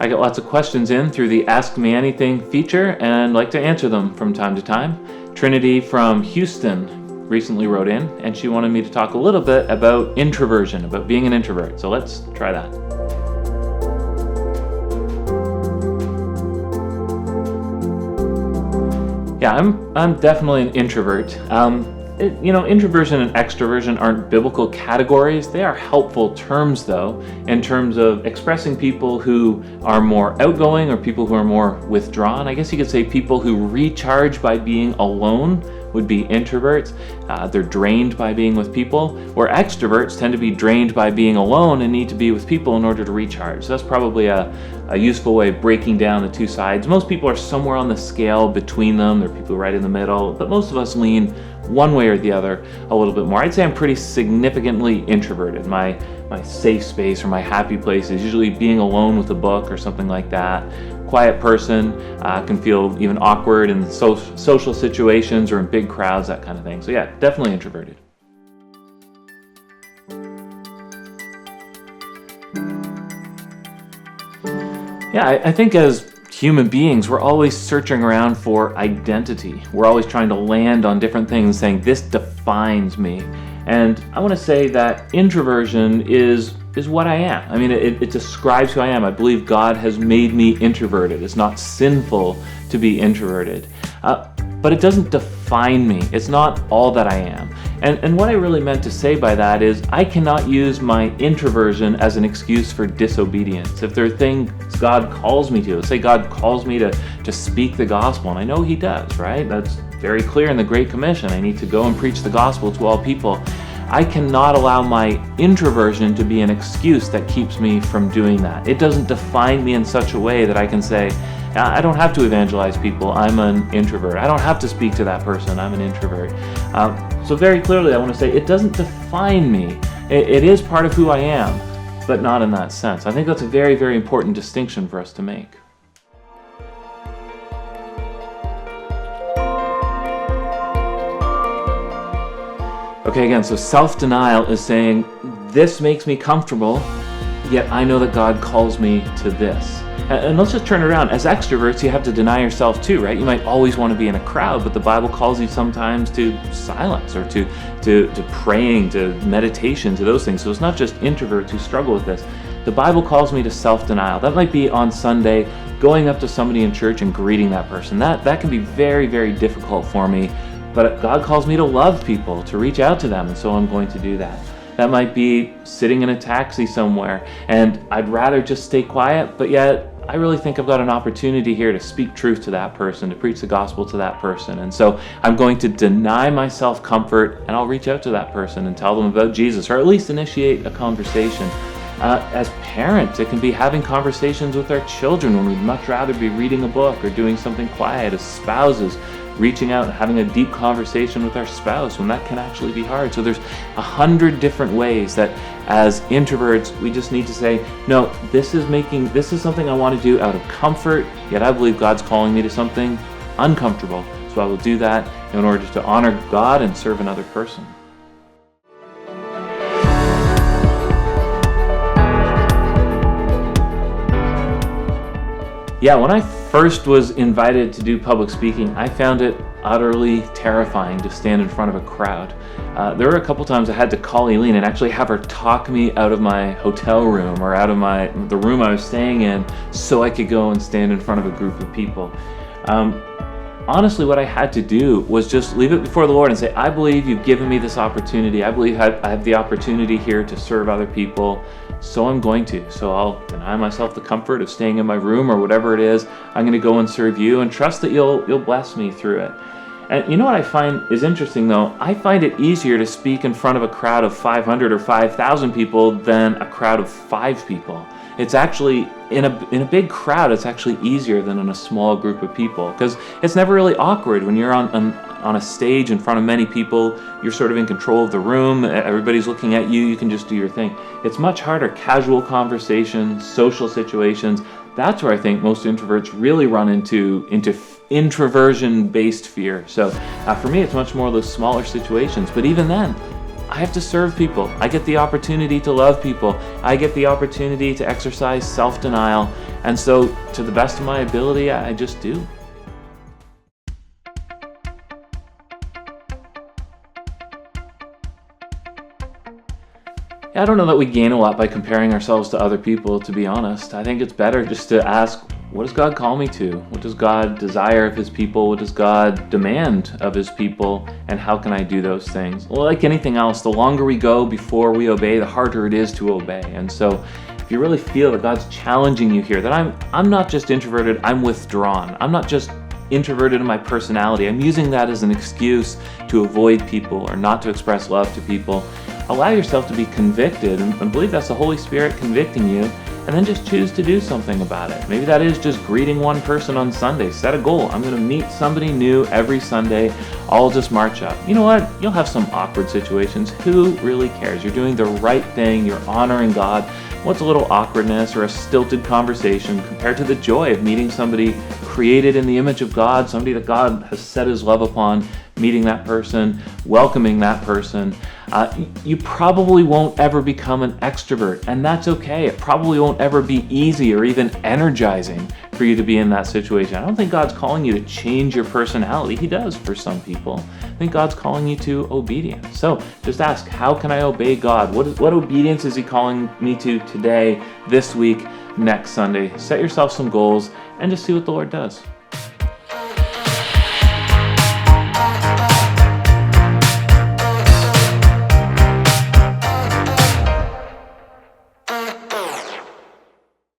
I get lots of questions in through the Ask Me Anything feature and like to answer them from time to time. Trinity from Houston recently wrote in, and she wanted me to talk a little bit about introversion, about being an introvert. So let's try that. Yeah, I'm definitely an introvert. Introversion and extroversion aren't biblical categories. They are helpful terms, though, in terms of expressing people who are more outgoing or people who are more withdrawn. I guess you could say people who recharge by being alone would be introverts. They're drained by being with people, where extroverts tend to be drained by being alone and need to be with people in order to recharge. So that's probably a useful way of breaking down the two sides. Most people are somewhere on the scale between them. There are people right in the middle, but most of us lean one way or the other a little bit more. I'd say I'm pretty significantly introverted. My safe space or my happy place is usually being alone with a book or something like that. Quiet person, can feel even awkward in social situations or in big crowds, that kind of thing. So yeah, definitely introverted. Yeah, I think as human beings, we're always searching around for identity. We're always trying to land on different things, saying this defines me. And I want to say that introversion is what I am. I mean, it describes who I am. I believe God has made me introverted. It's not sinful to be introverted. But it doesn't define me. It's not all that I am. And what I really meant to say by that is I cannot use my introversion as an excuse for disobedience. If there are things God calls me to, let's say God calls me to speak the gospel, and I know He does, right? That's very clear in the Great Commission. I need to go and preach the gospel to all people. I cannot allow my introversion to be an excuse that keeps me from doing that. It doesn't define me in such a way that I can say, I don't have to evangelize people, I'm an introvert. I don't have to speak to that person, I'm an introvert. So very clearly I want to say it doesn't define me. It is part of who I am, but not in that sense. I think that's a very, very important distinction for us to make. Okay, again, so self-denial is saying, this makes me comfortable, yet I know that God calls me to this. And let's just turn it around. As extroverts, you have to deny yourself too, right? You might always want to be in a crowd, but the Bible calls you sometimes to silence or to praying, to meditation, to those things. So it's not just introverts who struggle with this. The Bible calls me to self-denial. That might be on Sunday, going up to somebody in church and greeting that person. That can be very, very difficult for me. But God calls me to love people, to reach out to them, and so I'm going to do that. That might be sitting in a taxi somewhere, and I'd rather just stay quiet, but yet I really think I've got an opportunity here to speak truth to that person, to preach the gospel to that person. And so I'm going to deny myself comfort, and I'll reach out to that person and tell them about Jesus, or at least initiate a conversation. As parents, it can be having conversations with our children when we'd much rather be reading a book or doing something quiet. As spouses, reaching out and having a deep conversation with our spouse when that can actually be hard. So there's 100 different ways that as introverts, we just need to say, no, this is something I want to do out of comfort, yet I believe God's calling me to something uncomfortable. So I will do that in order to honor God and serve another person. Yeah, when I first was invited to do public speaking, I found it utterly terrifying to stand in front of a crowd. There were a couple times I had to call Eileen and actually have her talk me out of my hotel room or out of the room I was staying in so I could go and stand in front of a group of people. Honestly, what I had to do was just leave it before the Lord and say, I believe you've given me this opportunity. I believe I have the opportunity here to serve other people, so I'm going to. So I'll deny myself the comfort of staying in my room or whatever it is. I'm going to go and serve you and trust that you'll bless me through it. And you know what I find is interesting, though? I find it easier to speak in front of a crowd of 500 or 5,000 people than a crowd of 5 people. It's actually, in a big crowd, it's actually easier than in a small group of people, because it's never really awkward when you're on a stage in front of many people. You're sort of in control of the room, everybody's looking at you, you can just do your thing. It's much harder, casual conversations, social situations. That's where I think most introverts really run into introversion-based fear. So for me, it's much more those smaller situations, but even then, I have to serve people. I get the opportunity to love people. I get the opportunity to exercise self-denial. And so, to the best of my ability, I just do. I don't know that we gain a lot by comparing ourselves to other people, to be honest. I think it's better just to ask, what does God call me to? What does God desire of His people? What does God demand of His people? And how can I do those things? Well, like anything else, the longer we go before we obey, the harder it is to obey. And so, if you really feel that God's challenging you here, that I'm not just introverted, I'm withdrawn. I'm not just introverted in my personality. I'm using that as an excuse to avoid people or not to express love to people. Allow yourself to be convicted and believe that's the Holy Spirit convicting you, and then just choose to do something about it. Maybe that is just greeting one person on Sunday. Set a goal. I'm going to meet somebody new every Sunday. I'll just march up. You know what? You'll have some awkward situations. Who really cares? You're doing the right thing. You're honoring God. What's a little awkwardness or a stilted conversation compared to the joy of meeting somebody created in the image of God, somebody that God has set His love upon, meeting that person, welcoming that person? You probably won't ever become an extrovert, and that's okay. It probably won't ever be easy or even energizing for you to be in that situation. I don't think God's calling you to change your personality. He does for some people. I think God's calling you to obedience. So just ask, how can I obey God? What obedience is He calling me to today, this week, next Sunday? Set yourself some goals and just see what the Lord does.